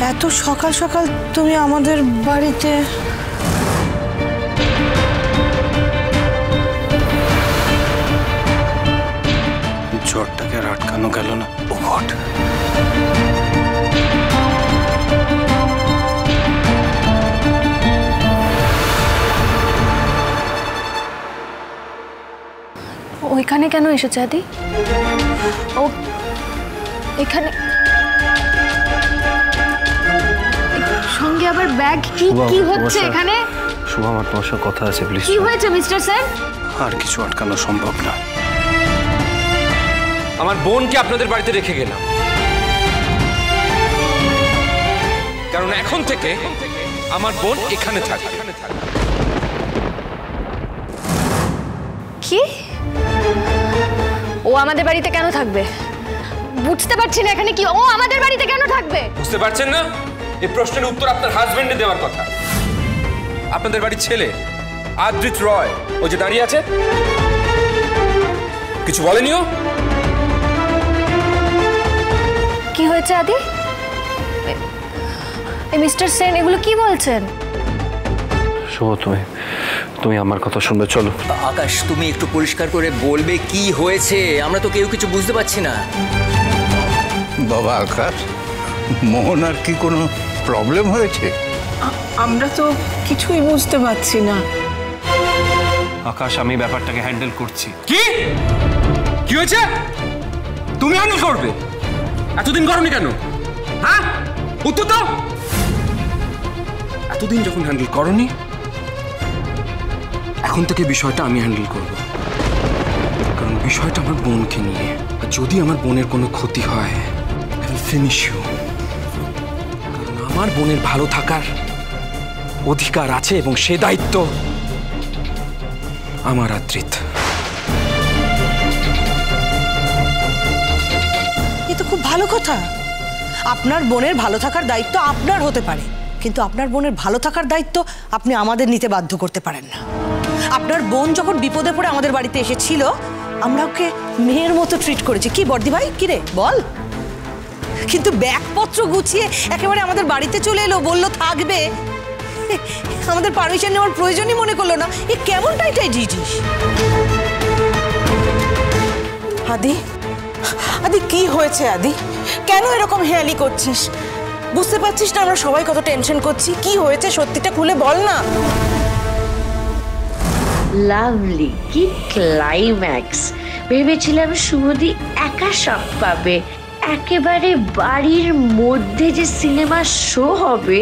এত সকাল সকাল তুমি আমাদের বাড়িতে? ঝড়টাকে আর আটকানো গেল না। ও ঘট, ওইখানে কেন এসেছে আদি? ও এখানে সঙ্গে আবার ব্যাগ? কি হচ্ছে এখানে? শুভা, আমার তোমার সাথে কথা আছে, প্লিজ। কি হয়েছে মিস্টার সেন? আর কিছু আটকানো সম্ভব না। আমার বোনকে আপনাদের বাড়িতে রেখে গেলাম, কারণ এখন থেকে আমার বোন এখানে থাকবে। কি? ও আমাদের বাড়িতে কেন থাকবে? বুঝতে পারছি না এখানে কি ও আমাদের বাড়িতে কেন থাকবে? বুঝতে পারছেন না? এই প্রশ্নের উত্তর আপনার হাজবেন্ডে দেওয়ার কথা। আপনাদের বাড়ির ছেলে আদ্রিত রয়, ও যে দাঁড়িয়ে আছে, কিছু বলেনিও? কি হয়েছে আদি? এই মিস্টার সেন এগুলো কি বলছেন? শুভ, তুমি আমার কথা শুনবে, চলো। আকাশ, তুমি একটু পরিষ্কার করে বলবে কি হয়েছে? আমরা তো কেউ কিছু বুঝতে পারছি না। বাবা আকাশ, মোহন আর কি কোনো প্রবলেম হয়েছে? আমরা তো কিছুই বুঝতে পারছি না। আকাশ, আমি ব্যাপারটাকে হ্যান্ডেল করছি। কি হয়েছে? তুমি হ্যান্ডেল করবে? এতদিন করনি কেন? হ্যাঁ, উত্তর দাও। এতদিন যখন হ্যান্ডেল করনি, এখন থেকে বিষয়টা আমি হ্যান্ডেল করব, কারণ বিষয়টা আমার বোনকে নিয়ে। যদি আমার বোনের কোনো ক্ষতি হয়, ফিনিশ ইউ। কারণ আমার বোনের ভালো থাকার অধিকার আছে এবং সে দায়িত্ব আমার। আদ্রিত, এ তো খুব ভালো কথা। আপনার বোনের ভালো থাকার দায়িত্ব আপনার হতে পারে, কিন্তু আপনার বোনের ভালো থাকার দায়িত্ব আপনি আমাদের নিতে বাধ্য করতে পারেন না। আপনার বোন যখন বিপদে পড়ে আমাদের বাড়িতে এসেছিল, আমরা ওকে মেয়ের মতো ট্রিট করেছি। কি বর্দি ভাই, কি রে বল? কিন্তু ব্যাগপত্র গুছিয়ে একেবারে আমাদের বাড়িতে চলে এলো, বললো থাকবে। আমাদের পারমিশন নেওয়ার প্রয়োজনই মনে করলো না। এ কেমন টাইটাই জিজিস? আদি, আদি কি হয়েছে? আদি কেন এরকম হেয়ালি করছিস? বুঝতে পারছিস না আমরা সবাই কত টেনশন করছি? কি হয়েছে সত্যিটা খুলে বল না। লাভলি, কি ক্লাইম্যাক্স! ভেবেছিলাম শুভদি একা সব পাবে। একেবারে বাড়ির মধ্যে যে সিনেমা শো হবে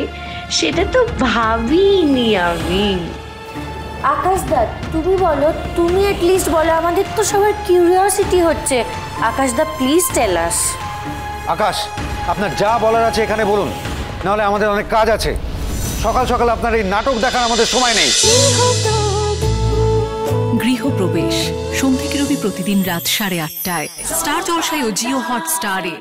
সেটা তো ভাবিনি আমি। আকাশদা তুমি বলো, তুমি অ্যাটলিস্ট বলো, আমাদের তো সবার কিউরিওসিটি হচ্ছে। আকাশদা প্লিজ টেল আস। আকাশ, আপনার যা বলার আছে এখানে বলুন, নাহলে আমাদের অনেক কাজ আছে। সকাল সকাল আপনার এই নাটক দেখার আমাদের সময় নেই। গৃহপ্রবেশ সোম থেকে রবি প্রতিদিন রাত 8:30টায় স্টার জলসায় ও জিও হটস্টারে।